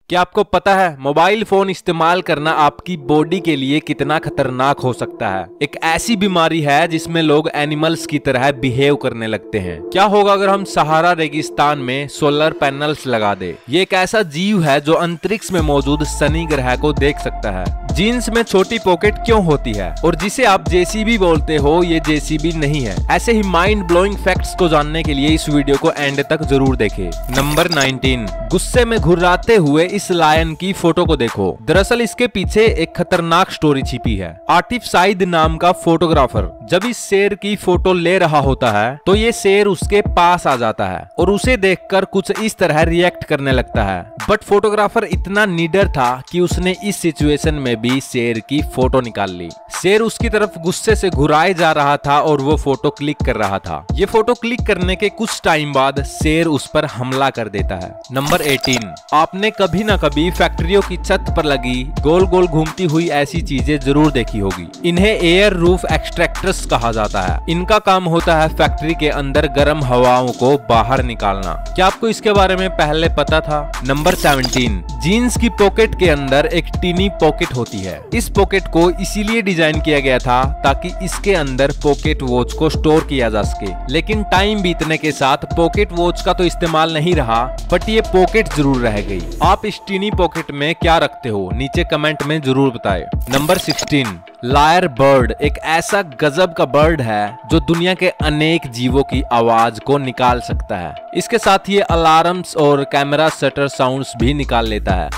क्या आपको पता है मोबाइल फोन इस्तेमाल करना आपकी बॉडी के लिए कितना खतरनाक हो सकता है। एक ऐसी बीमारी है जिसमें लोग एनिमल्स की तरह बिहेव करने लगते हैं। क्या होगा अगर हम सहारा रेगिस्तान में सोलर पैनल्स लगा दे। ये एक ऐसा जीव है जो अंतरिक्ष में मौजूद शनि ग्रह को देख सकता है। जीन्स में छोटी पॉकेट क्यों होती है और जिसे आप जेसीबी बोलते हो ये जेसीबी नहीं है। ऐसे ही माइंड ब्लोइंग फैक्ट्स को जानने के लिए इस वीडियो को एंड तक जरूर देखें। नंबर 19, गुस्से में घुर्राते हुए इस लायन की फोटो को देखो। दरअसल इसके पीछे एक खतरनाक स्टोरी छिपी है। आतिफ साइद नाम का फोटोग्राफर जब इस शेर की फोटो ले रहा होता है तो ये शेर उसके पास आ जाता है और उसे देखकर कुछ इस तरह रिएक्ट करने लगता है। बट फोटोग्राफर इतना निडर था कि उसने इस सिचुएशन में भी शेर की फोटो निकाल ली। शेर उसकी तरफ गुस्से से घुराए जा रहा था और वो फोटो क्लिक कर रहा था। ये फोटो क्लिक करने के कुछ टाइम बाद शेर उस पर हमला कर देता है। नंबर 18, आपने कभी ना कभी फैक्ट्रियों की छत पर लगी गोल गोल घूमती हुई ऐसी चीजें जरूर देखी होगी। इन्हें एयर रूफ एक्सट्रैक्टर्स कहा जाता है। इनका काम होता है फैक्ट्री के अंदर गर्म हवाओं को बाहर निकालना। क्या आपको इसके बारे में पहले पता था? नंबर 17, जीन्स की पॉकेट के अंदर एक टीनी पॉकेट होती है। इस पॉकेट को इसीलिए डिजाइन किया गया था ताकि इसके अंदर पॉकेट वॉच को स्टोर किया जा सके। लेकिन टाइम बीतने के साथ पॉकेट वॉच का तो इस्तेमाल नहीं रहा, बट ये पॉकेट जरूर रह गई। आप इस टीनी पॉकेट में क्या रखते हो नीचे कमेंट में जरूर बताएं। नंबर 16, लायर बर्ड एक ऐसा गजब का बर्ड है जो दुनिया के अनेक जीवों की आवाज को निकाल सकता है। इसके साथ ये अलार्म्स और कैमरा शटर साउंड्स भी निकाल लेता है।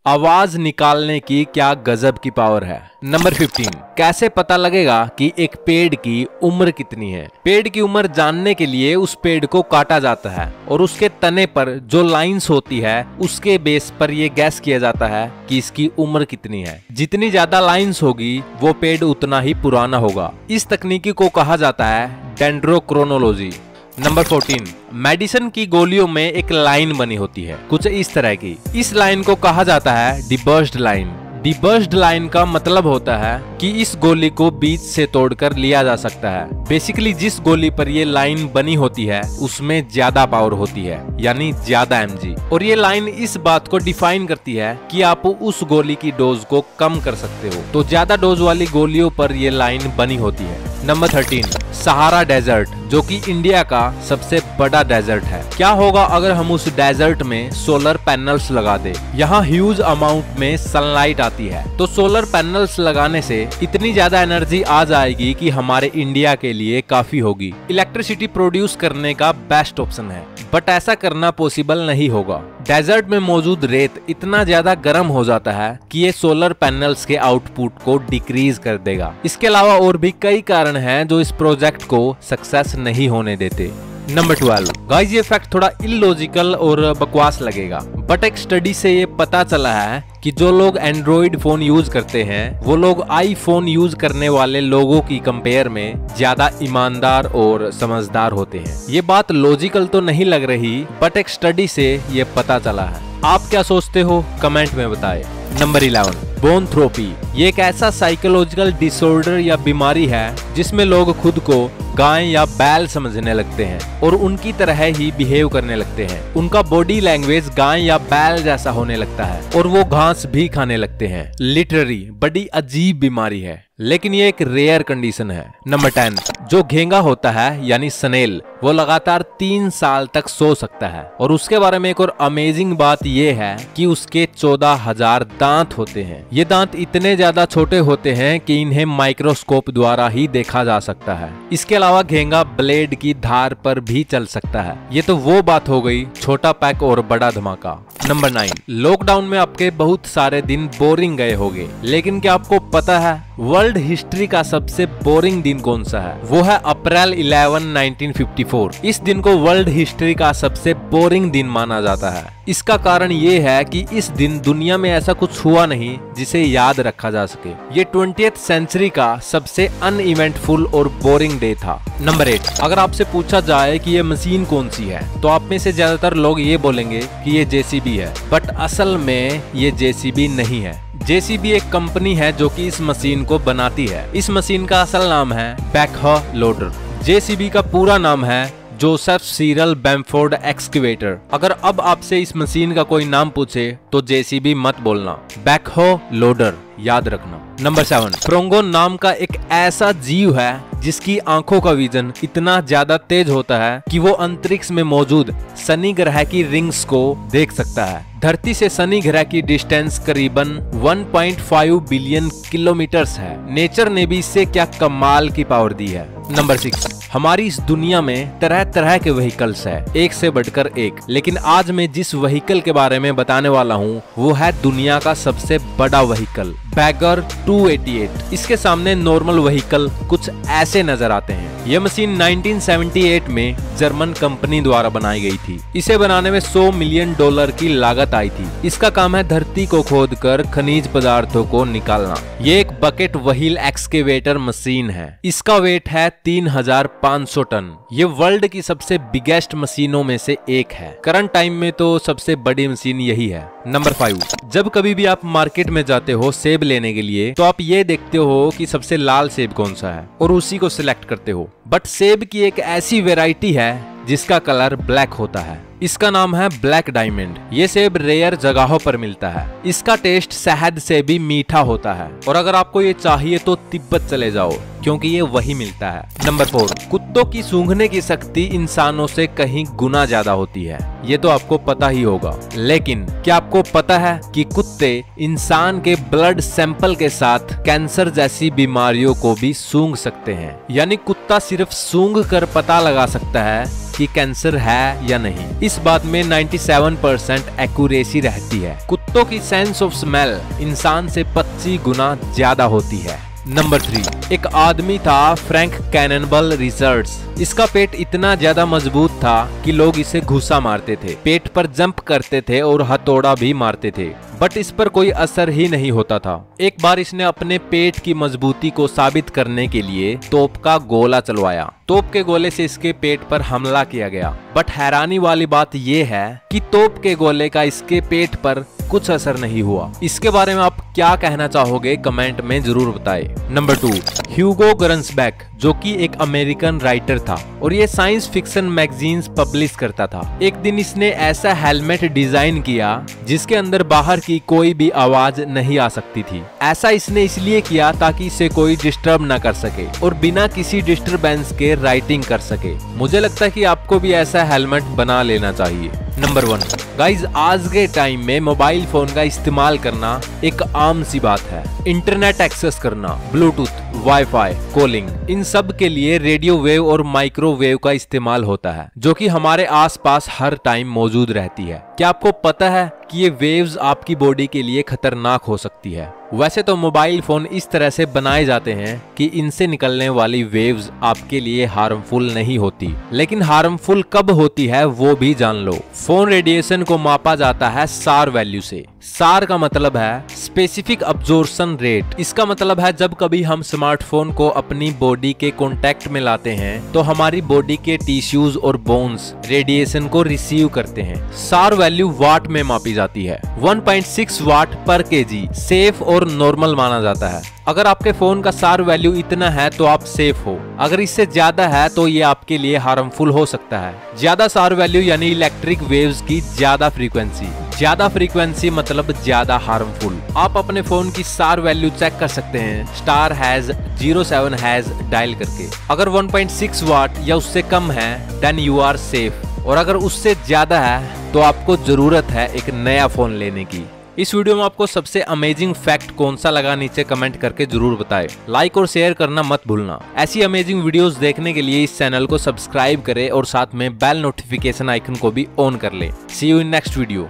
आवाज निकालने की क्या गजब की पावर है। नंबर 15, कैसे पता लगेगा कि एक पेड़ की उम्र कितनी है? पेड़ की उम्र जानने के लिए उस पेड़ को काटा जाता है और उसके तने पर जो लाइंस होती है उसके बेस पर यह गैस किया जाता है कि इसकी उम्र कितनी है। जितनी ज्यादा लाइंस होगी वो पेड़ उतना ही पुराना होगा। इस तकनीकी को कहा जाता है डेंड्रोक्रोनोलॉजी। नंबर 14, मेडिसिन की गोलियों में एक लाइन बनी होती है कुछ इस तरह की। इस लाइन को कहा जाता है डिबर्स्ड लाइन। डिबर्स्ड लाइन का मतलब होता है कि इस गोली को बीच से तोड़कर लिया जा सकता है। बेसिकली जिस गोली पर ये लाइन बनी होती है उसमें ज्यादा पावर होती है, यानी ज्यादा mg। और ये लाइन इस बात को डिफाइन करती है कि आप उस गोली की डोज को कम कर सकते हो। तो ज्यादा डोज वाली गोलियों पर ये लाइन बनी होती है। नंबर 13, सहारा डेजर्ट जो कि इंडिया का सबसे बड़ा डेजर्ट है। क्या होगा अगर हम उस डेजर्ट में सोलर पैनल्स लगा दे? यहाँ ह्यूज अमाउंट में सनलाइट आती है तो सोलर पैनल्स लगाने से इतनी ज्यादा एनर्जी आ जाएगी कि हमारे इंडिया के लिए काफी होगी। इलेक्ट्रिसिटी प्रोड्यूस करने का बेस्ट ऑप्शन है, बट ऐसा करना पॉसिबल नहीं होगा। डेजर्ट में मौजूद रेत इतना ज्यादा गर्म हो जाता है कि ये सोलर पैनल्स के आउटपुट को डिक्रीज कर देगा। इसके अलावा और भी कई कारण हैं जो इस प्रोजेक्ट को सक्सेस नहीं होने देते। नंबर 12, गाइस ये फैक्ट थोड़ा इलॉजिकल और बकवास लगेगा, बट एक स्टडी से ये पता चला है कि जो लोग एंड्रॉइड फोन यूज करते हैं वो लोग आईफोन यूज करने वाले लोगों की कंपेयर में ज्यादा ईमानदार और समझदार होते हैं। ये बात लॉजिकल तो नहीं लग रही, बट एक स्टडी से ये पता चला है। आप क्या सोचते हो कमेंट में बताएं। नंबर 11, बोनथ्रोपी ये एक ऐसा साइकोलॉजिकल डिसऑर्डर या बीमारी है जिसमें लोग खुद को गाय या बैल समझने लगते हैं और उनकी तरह ही बिहेव करने लगते हैं। उनका बॉडी लैंग्वेज गाय या बैल जैसा होने लगता है और वो घास भी खाने लगते हैं। लिटरली बड़ी अजीब बीमारी है, लेकिन ये एक रेयर कंडीशन है। नंबर 10, जो घेंगा होता है यानी स्नेल वो लगातार 3 साल तक सो सकता है। और उसके बारे में एक और अमेजिंग बात ये है कि उसके 14,000 दांत होते हैं। ये दांत इतने ज्यादा छोटे होते हैं कि इन्हें माइक्रोस्कोप द्वारा ही देखा जा सकता है। इसके अलावा घेंगा ब्लेड की धार पर भी चल सकता है। ये तो वो बात हो गई छोटा पैक और बड़ा धमाका। नंबर 9, लॉकडाउन में आपके बहुत सारे दिन बोरिंग गए होंगे, लेकिन क्या आपको पता है वर्ल्ड हिस्ट्री का सबसे बोरिंग दिन कौन सा है? वो है अप्रैल 11, 1954। इस दिन को वर्ल्ड हिस्ट्री का सबसे बोरिंग दिन माना जाता है। इसका कारण ये है कि इस दिन दुनिया में ऐसा कुछ हुआ नहीं जिसे याद रखा जा सके। ये 20th सेंचुरी का सबसे अनइवेंटफुल और बोरिंग डे था। नंबर 8, अगर आपसे पूछा जाए कि ये मशीन कौन सी है तो आप में से ज्यादातर लोग ये बोलेंगे कि ये जेसीबी है, बट असल में ये जेसीबी नहीं है। जेसीबी एक कंपनी है जो कि इस मशीन को बनाती है। इस मशीन का असल नाम है बैकहो लोडर। जेसीबी का पूरा नाम है जोसेफ सीरल बैम्फोर्ड एक्सकेवेटर। अगर अब आपसे इस मशीन का कोई नाम पूछे तो जेसीबी मत बोलना, बैकहो लोडर याद रखना। नंबर 7, प्रोंगो नाम का एक ऐसा जीव है जिसकी आंखों का विजन इतना ज्यादा तेज होता है कि वो अंतरिक्ष में मौजूद शनि ग्रह की रिंग्स को देख सकता है। धरती से शनि ग्रह की डिस्टेंस करीबन 1.5 बिलियन किलोमीटर्स है। नेचर ने भी इससे क्या कमाल की पावर दी है। नंबर 6, हमारी इस दुनिया में तरह तरह के व्हीकल्स है, एक से बढ़कर एक, लेकिन आज मैं जिस व्हीकल के बारे में बताने वाला हूँ वो है दुनिया का सबसे बड़ा व्हीकल, बैगर 288। इसके सामने नॉर्मल व्हीकल कुछ ऐसे नजर आते हैं। यह मशीन 1978 में जर्मन कंपनी द्वारा बनाई गई थी। इसे बनाने में $100 मिलियन की लागत आई थी। इसका काम है धरती को खोदकर खनिज पदार्थों को निकालना। ये एक बकेट व्हील एक्सकेवेटर मशीन है। इसका वेट है 3500 टन। ये वर्ल्ड की सबसे बिगेस्ट मशीनों में से एक है। करंट टाइम में तो सबसे बड़ी मशीन यही है। नंबर 5, जब कभी भी आप मार्केट में जाते हो सेब लेने के लिए तो आप ये देखते हो कि सबसे लाल सेब कौन सा है और उसी को सिलेक्ट करते हो। बट सेब की एक ऐसी वैरायटी है जिसका कलर ब्लैक होता है। इसका नाम है ब्लैक डायमंड। ये सेब रेयर जगहों पर मिलता है। इसका टेस्ट शहद से भी मीठा होता है और अगर आपको ये चाहिए तो तिब्बत चले जाओ क्योंकि ये वही मिलता है। नंबर 4, कुत्तों की सूंघने की शक्ति इंसानों से कहीं गुना ज्यादा होती है। ये तो आपको पता ही होगा, लेकिन क्या आपको पता है कि कुत्ते इंसान के ब्लड सैंपल के साथ कैंसर जैसी बीमारियों को भी सूंघ सकते हैं। यानी कुत्ता सिर्फ सूंघ कर पता लगा सकता है कि कैंसर है या नहीं। इस बात में 97% एक्यूरेसी रहती है। कुत्तों की सेंस ऑफ स्मेल इंसान से 25 गुना ज्यादा होती है। नंबर 3, एक आदमी था फ्रैंक कैननबल रिचर्ड्स। इसका पेट इतना ज्यादा मजबूत था कि लोग इसे घुसा मारते थे, पेट पर जंप करते थे और हथौड़ा भी मारते थे, बट इस पर कोई असर ही नहीं होता था। एक बार इसने अपने पेट की मजबूती को साबित करने के लिए तोप का गोला चलवाया। तोप के गोले से इसके पेट पर हमला किया गया, बट हैरानी वाली बात यह है कि तोप के गोले का इसके पेट पर कुछ असर नहीं हुआ। इसके बारे में आप क्या कहना चाहोगे कमेंट में जरूर बताएं। नंबर 2, ह्यूगो गरन्सबैक, जो कि एक अमेरिकन राइटर था और ये साइंस फिक्शन मैगजीन्स पब्लिश करता था। एक दिन इसने ऐसा हेलमेट डिजाइन किया जिसके अंदर बाहर की कोई भी आवाज नहीं आ सकती थी। ऐसा इसने इसलिए किया ताकि इसे कोई डिस्टर्ब न कर सके और बिना किसी डिस्टरबेंस के राइटिंग कर सके। मुझे लगता है कि आपको भी ऐसा हेलमेट बना लेना चाहिए। नंबर 1, गाइज आज के टाइम में मोबाइल फोन का इस्तेमाल करना एक आम सी बात है। इंटरनेट एक्सेस करना, ब्लूटूथ, वाईफाई, कॉलिंग, इन सब के लिए रेडियो वेव और माइक्रोवेव का इस्तेमाल होता है जो कि हमारे आसपास हर टाइम मौजूद रहती है। क्या आपको पता है कि ये वेव्स आपकी बॉडी के लिए खतरनाक हो सकती है? वैसे तो मोबाइल फोन इस तरह से बनाए जाते हैं कि इनसे निकलने वाली वेव्स आपके लिए हार्मफुल नहीं होती, लेकिन हार्मफुल कब होती है वो भी जान लो। फोन रेडिएशन को मापा जाता है सार वैल्यू से। सार का मतलब है स्पेसिफिक अब्जॉर्प्शन रेट। इसका मतलब है जब कभी हम स्मार्टफोन को अपनी बॉडी के कांटेक्ट में लाते हैं तो हमारी बॉडी के टिश्यूज और बोन्स रेडिएशन को रिसीव करते हैं। सार वैल्यू वाट में मापी जाती है। 1.6 वाट पर केजी सेफ और नॉर्मल माना जाता है। अगर आपके फोन का सार वैल्यू इतना है तो आप सेफ हो, अगर इससे ज्यादा है तो ये आपके लिए हार्मफुल हो सकता है। ज्यादा सार वैल्यू यानी इलेक्ट्रिक वेव्स की ज्यादा फ्रीक्वेंसी। ज्यादा फ्रीक्वेंसी मतलब ज्यादा हार्मफुल। आप अपने फोन की सार वैल्यू चेक कर सकते हैं *#07# डायल करके। अगर 1.6 वाट या उससे कम है देन यू आर सेफ, और अगर उससे ज्यादा है तो आपको जरूरत है एक नया फोन लेने की। इस वीडियो में आपको सबसे अमेजिंग फैक्ट कौन सा लगा नीचे कमेंट करके जरूर बताएं। लाइक और शेयर करना मत भूलना। ऐसी अमेजिंग वीडियोस देखने के लिए इस चैनल को सब्सक्राइब करें और साथ में बेल नोटिफिकेशन आइकन को भी ऑन कर लें। सी यू इन नेक्स्ट वीडियो।